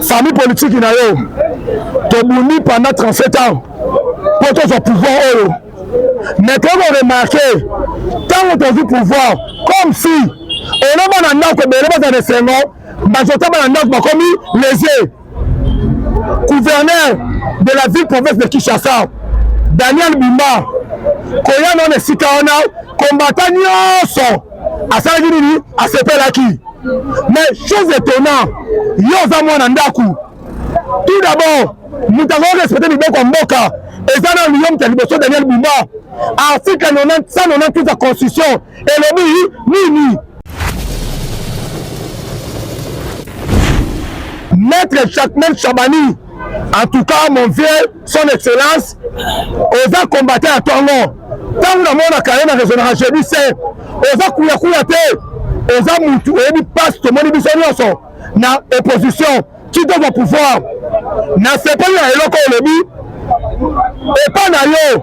famille politique na yo tobuni pendant 37 ans pour ton pouvoir oyo mais quand on remarque tant on du pouvoir comme si on a pas ndako bele ba dans Senghor bazota ba ndako bakomi lésé gouverneur de la ville province de Kinshasa Daniel Bimba koya non esika ona combattant nyonso asala nini asepelaki mais chose étonnante yo za mwana ndaku tout d'abord nous avons respecté liboko mboka eza na liyom ta liboso Daniel Bimba article 190 de la constitution et le nini Maître Chakmel Chabani, en tout cas mon vieux, son excellence, osa combattre à Tongo. Tant que mon carrière na régional je dis c'est osa kuya te osa mutu et passe tout monde biso na opposition qui doit pouvoir na c'est pas le eloko lebi et pas na yo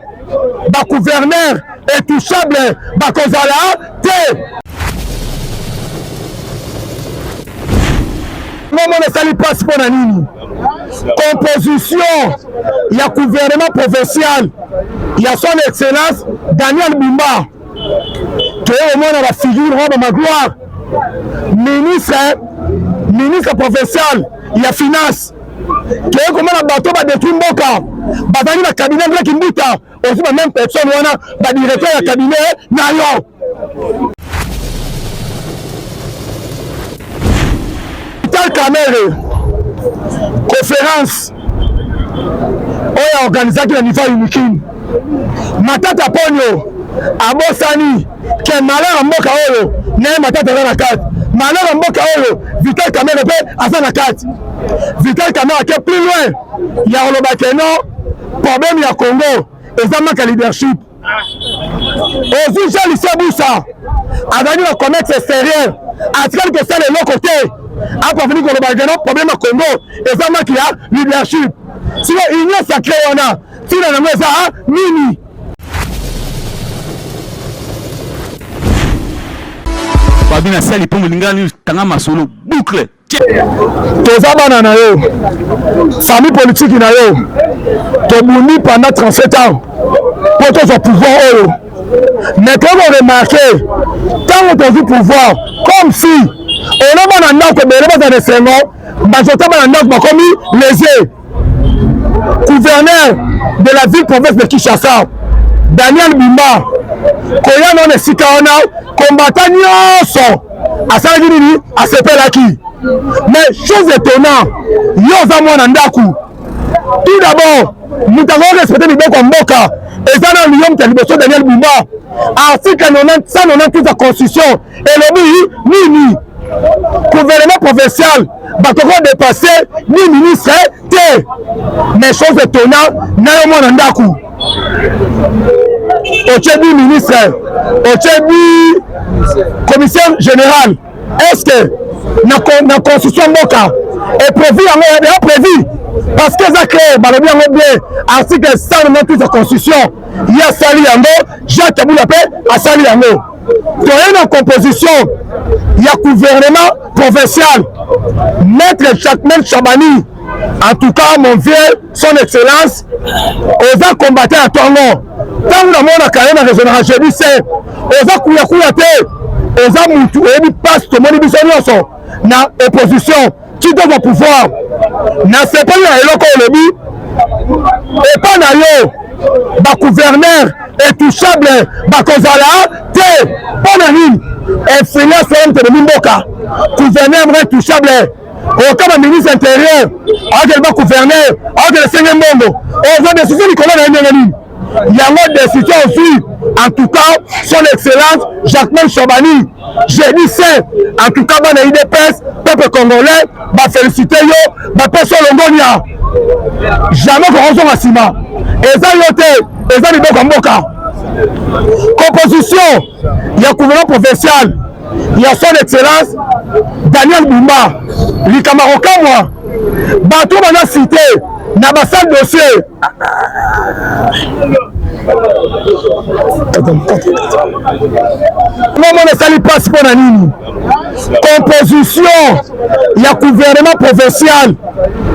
ba gouverneur intouchable ba kozala te non ne sali pas pour na nini composition il y a gouvernement provincial il y a son excellence Daniel Bimba qui est au moins dans la figure de ma gloire ministre provincial il y a finance qui est comme un bateau de Kimboka bazali na cabinet de Kimbuta aussi la même personne wana ba directeur ya cabinet na yo tal caméra conférence oya organisé na niveau unique matata ponyo abosani ke malheur mboka oyo na matata na carte malheur mboka oyo Vital Kamerhe pe asa na carte Vital Kamerhe ke plus loin ya olobake non problème ya Congo eza manque leadership ozuja lisebusa azali na commerce extérieur atikali que ça le long côté après venir olobake non problème ya Congo eza manque ya leadership sinon union sacrée wana tina na mweza nini babina sali pongo lingani tanga masolo boucle toza bana na yo famille politique na yo tobuni pendant 37 ans pour ton pouvoir oyo mais quand on remarque tant on du pouvoir comme si on a bana ndako bele ba dans Senghor bazota bana ndako bakomi lésé gouverneur de la ville province de Kinshasa Daniel Bimba koya non esika ona combattant nyonso asala nini asepelaki mais chose étonnante yo za mwana ndaku tout d'abord nous avons respecté liboko mboka eza na liyom ta liboso Daniel Bimba article 190 de la constitution et le nini gouvernement provincial batoko dépasser ni ministre te mais chose étonnante na yo mwana ndaku Ochebi ministre, Ochebi commissaire général, est-ce que la constitution Moka est prévue, est prévu parce que ça crée, article 198 de la constitution, il y a Sali Yango, Jacques Aboulapé à Sali Yango. Il y a une composition, il y a gouvernement provincial, Maître Chakmel Chabani, en tout cas mon vieux, son excellence, osa combattre à Tongo. Tant que mon carrière na régional je dis c'est osa kuya te osa mutu et passe tout monde biso nyonso na opposition qui doit pouvoir na c'est pas le eloko lebi et pas na yo ba gouverneur intouchable ba kozala te pas na nini influence de Mimboka gouverneur intouchable au cas ministre intérieur avec le gouverneur avec le seigneur Mbongo on va décider de comment na nini il y a une décision aussi, en tout cas, son excellence, Jacqueline Chabani. J'ai dit c'est, en tout cas, dans les IDPS, peuple congolais, va féliciter yo, va passer l'ongonia. Jamais qu'on reçoit Massima. Et ça, et ça, il Mboka. Composition, il y a gouvernement provincial, il y a son excellence, Daniel Bimba, les Camarocains, moi, bateau dans la cité, n'a pas ça de dossier. Non, on ne sali pas pour la nini. composition il y a gouvernement provincial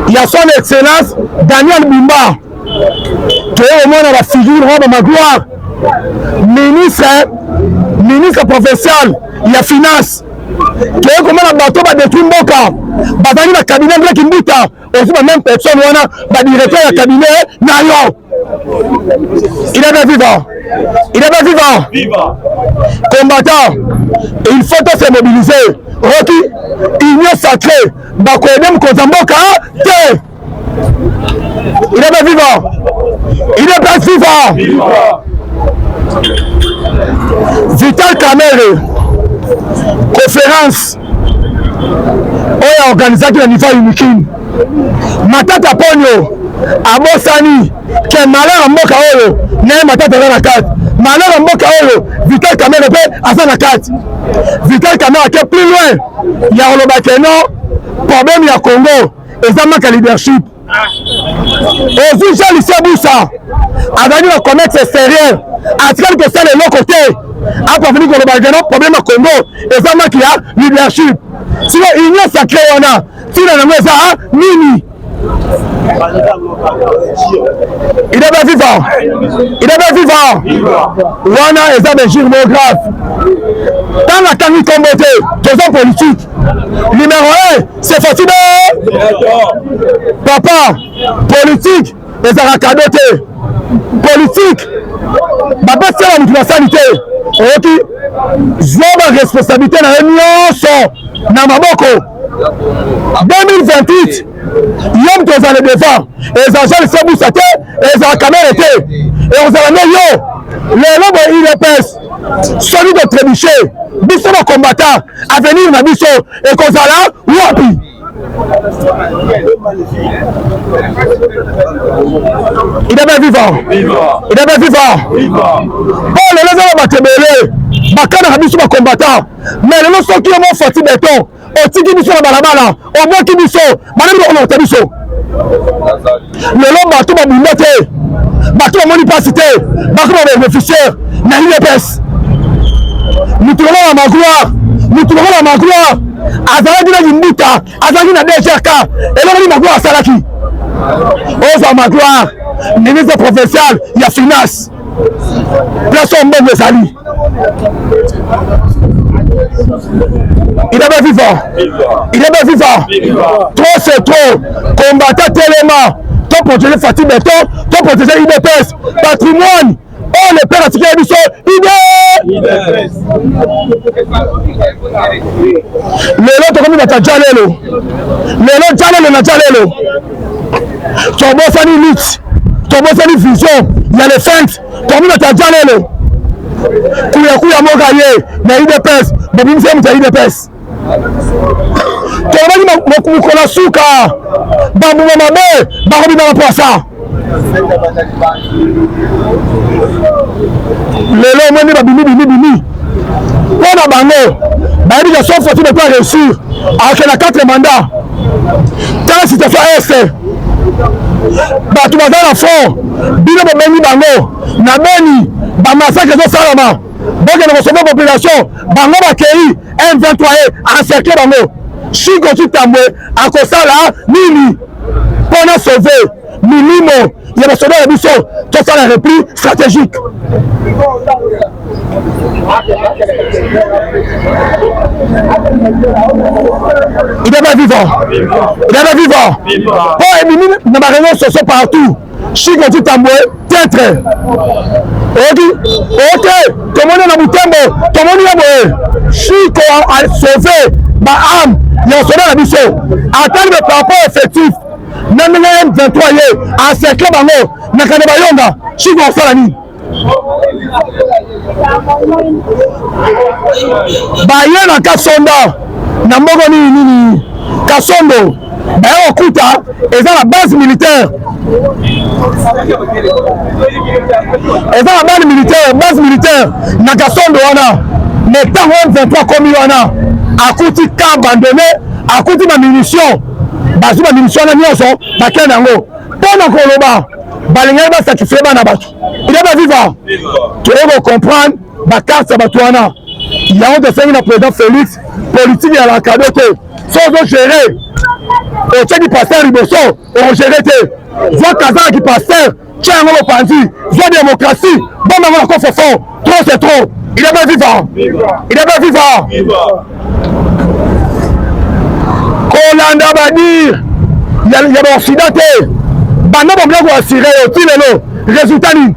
il y a son excellence Daniel Bimba qui est au moins dans la figure de ma gloire ministre provincial il y a finance qui est comme un bateau va détruire Mboka bazali na cabinet de Kimbuta aussi la même personne wana ba directeur ya cabinet nayo il est bien vivant combattant il faut se mobiliser Rocky union sacrée ba ko dem ko Mboka te il est bien vivant Vital Kamerhe conférence oyo organisaki na niveau unikin Matata Ponyo abosani ke malheur mboka oyo naye Matata aza na kati malheur mboka oyo Vital Kamerhe mpe aza na kati Vital Kamerhe ake plus loin ya koloba keno problème ya Congo eza maka leadership ozwi Jean Lucien Busa azali na commerce extérieur atikali kosala eloko te apafini koloba keno problème ya Congo eza maka ya leadership sino union sacré wana tina nango eza nini il est bien vivant wana eza bengir mo grave tanga tangi kombo te toza politique numéro 1 c'est facile papa politique ezaka kado te politique bapesela mutu basali te oyoki zwa baresponsabilité na ye nyonso na maboko 2028 yom tozala devant ezala Jean Lucien Busa te ezala Kamerhe te ekozala nde yo lelo boye UDPS soni de trébucher biso bacombattant avenir na biso ekozala wapi il est bien vivant oh lelo ezala bato ebele bakanaka biso bacombattant mais lelo soki yo mofati beton otiki biso na balabala obwaki biso banani bakolokota biso lelo bato babunda te bato bamoni mpasi te bakoma babénéficiaire na UDPS mutu lokola magloire azalaki na Kimbuta azalaki na DGRK elokoli magloire asalaki ozwa magloire ministre provincial ya finance place o mbongo ezali il est bien vivant trop c'est trop combattant tellement to protéger Fati Beton to protéger UDPS patrimoine oh le père atikeli biso lelo tokomi bata jalelo na jalelo tobosani lutte tobosani vision ya le feinte tokomi bata jalelo kuya moka ye na UDPS bobimisa mutu ya UDPS tobaki mokolo suka bambuma mabe bakobima bapoasa lelo omoni babimi mpona bango bayebi ke sauf foti beto réussir akokende na 4 mandat tala situation este bato baza na fond bino bobengi bango na Beni bamasakre ezosalama bokende kosomba population bango bakei M23 encercle bango Chikotu Tambwe akosala nini mpona sauver milimo ya basoda ya biso tosala repli stratégique il est bien vivant po ebimi na baréunion soso partout Chikotu Tambwe tetre ok tomoni na Butembo tomoni ya boye Chiko a sauvé baame ya basoda na biso atali be par rapport effectif na ndenge M23 ye encercle bango na kande bayonga Chiko osala nini baye na Kasonda na mboko nini Kasondo baye kokuta eza na base militaire base militaire na Kasondo wana mais ntango M23 komi wana akuti ka abandonné akuti bamunition bazwi bamunition wana nyonso bakende yango mpona koloba balingaki basacrifie bana bato il est bien vivant toyei kocomprendre bakarte ya bato wana il y a un dessin de président Félix politique à la cadote sans gérer au tchèque du pasteur Riboso on gérer voix Kazan qui pasteur tiens un panzi voix démocratie bon maman encore fond trop c'est trop il est pas vivant il est pas vivant Kolanda va dire il y a l'Occident banda bambla ko assurer au tilelo résultat ni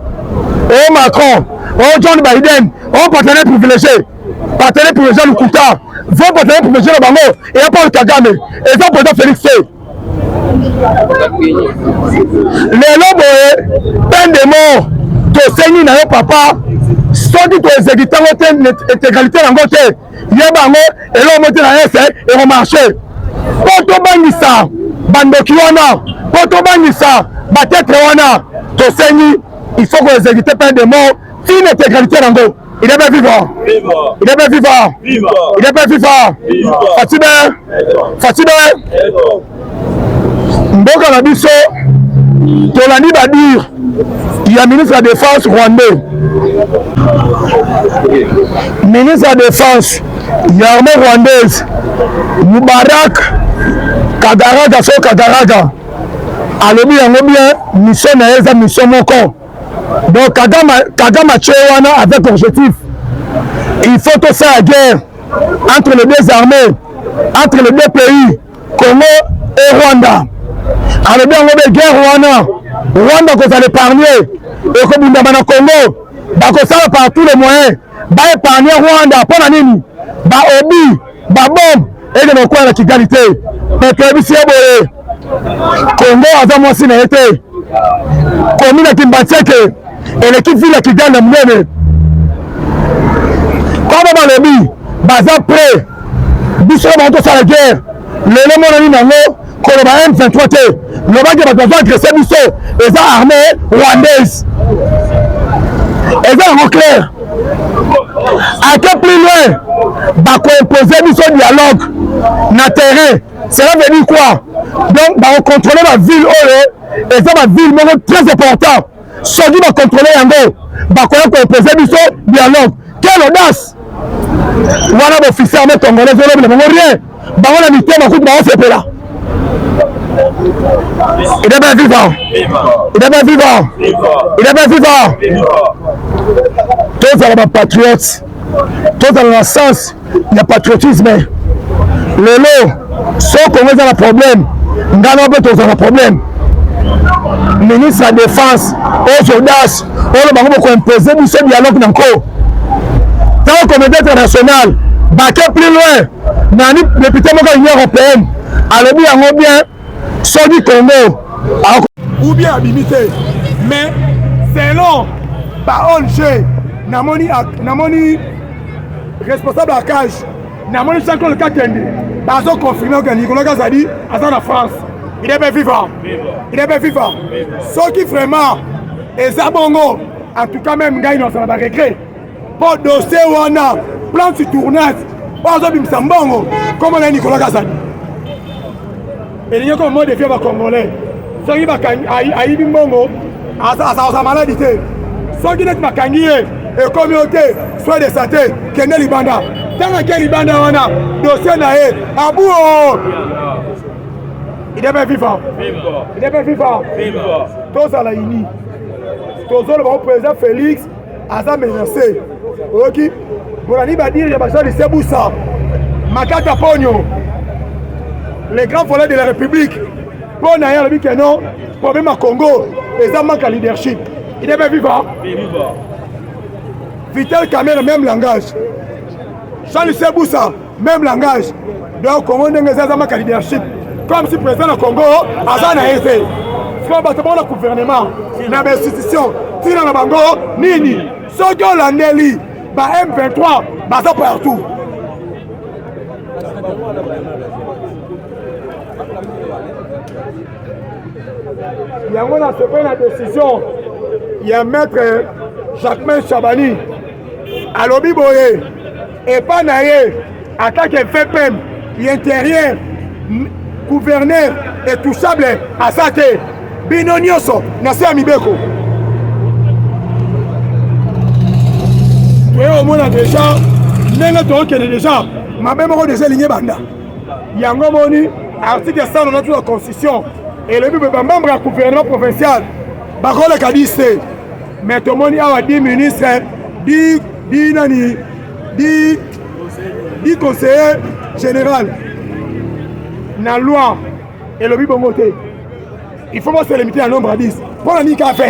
oh Macron oh John Biden oh partenaire privilégié Lukuta vos partenaires privilégiés na bango et Paul Kagame et ça président Félix lelo boye peine de mort to sengi na yo papa soki to exécuter intégralité nango te ye bango elo mote na ese et va marcher poto bangisa bandoki wana poto bangisa batetre wana to sengi il faut qu'on exécute peine de mort une intégralité nango il est bien vivant il est bien vivant il est bien vivant Fatime mboka na biso tolandi badir il y a ministre de la défense rwandais ministre de la défense l'armée rwandaise Mubarak Kagaraga alobi yango bien mission na eza mission moko donc Kagame wana avec objectif il faut tout ça la guerre entre les deux armées entre les deux pays Congo et Rwanda alobi yango be guerre Rwanda kozala épargner ekobundama na Congo bakosala par tous les moyens baépargner Rwanda mpona nini baobi babombe eke nokwala na Kigali te pekebisi ye boye Congo aza mwasi na ye te komi na Kimbatieke eleki ville ya Kigali na monene koma balobi baza prêt biso bango tosala guerre lelo monani nango koloba M23 te lobaki bato bazo agresse biso eza armée rwandaise eza yango clair ake plus loin bakoimpose biso dialogue na terrain cela veut dire quoi donc bakocontrôle baville oyo eza baville moko très important soki bacontrôle yango bakoya koimpose biso dialogue quelle audace wana baofficier armé congolais olobela bango rien bango na mitema kutu baosepela il est bien vivant il est bien vivant il est bien vivant tozala bapatriote tozala na sens ya patriotisme lelo so Congo eza na problème ngana mpe tozala na problème ministre ya défense ojodas oyo bango bokoimpose biso dialogue nanko ntango communauté internationale bake plus loin nani député moko ya union européenne alobi yango bien soki Congo ou bien abimi te mais selon ba-ONG namoni responsable ya cage namoni Jean-Claude Kakende bazo confirmer que Nicolas Kazadi aza na France il est bien vivant il est bien vivant soki vraiment eza bongo en tout cas même ngai nosala ba regret po dossier wana plan sur tournage bazo bimisa mbongo comme na Nicolas Kazadi elingi comme mode fier ba congolais soki bakangi ayibi mbongo asa maladi te soki neti bakangi ye ekomi ote soin de santé kende libanda tanga ke libanda wana dossier na ye abuo il est bien vivant il est bien vivant tozala ini tozoloba o président Félix aza menacé oki bolani badire ya basa de Sebusa Makata Ponyo les grands voleurs de la République pour naïa le que non problème à Congo et ça manque à leadership il est bien vivant Vital Kamerhe même langage Charles Seboussa même langage donc Congo n'est pas manque à leadership comme si président du Congo a na été comme battement le gouvernement na institution tira na bango nini soki olandeli ba M23 baza partout yango na sepe na décision ya maître Jacquemain Chabani alobi boye epa na ye attaque FPM l'intérieur gouverneur intouchable aza te bino nyonso na se ya mibeko toye omona déjà ndenge tokende déjà mabe moko déjà elingi ebanda yango moni article 190 de la constitution elobi bamembre ya gouvernement provincial bakoleka 10 te mais tomoni awa 10 ministre 10 conseiller général na loi elobi bongo te il faut se limiter à nombre à 10 pour la nika 20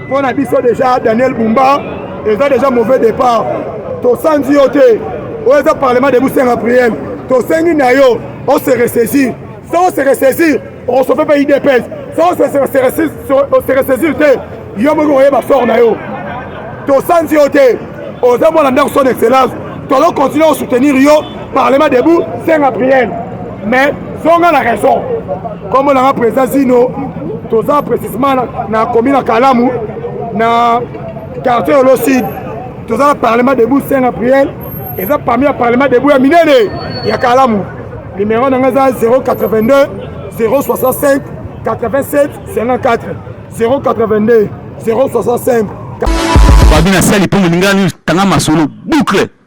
pour la biso déjà Daniel Bumba ils ont déjà mauvais départ to sandi yote au parlement de Boussenga prière to sengi na yo on se ressaisir sans se ressaisir on se fait pas IDPS sans se ressaisir te yo mo ko yeba sort na yo to sandi yote aux hommes de son excellence to lo continuer à soutenir yo parlement de Boussenga prière mais on a la raison comme on a président Zino tout ça précisément na commune Kalamu na quartier Oloside tout ça parlement de Boussenga prière et ça parmi le parlement de Bouya Minene il y a Kalamu numéro 082 065 87 54 082 065 Babina Sali pour Lingani Tanga Masolo boucle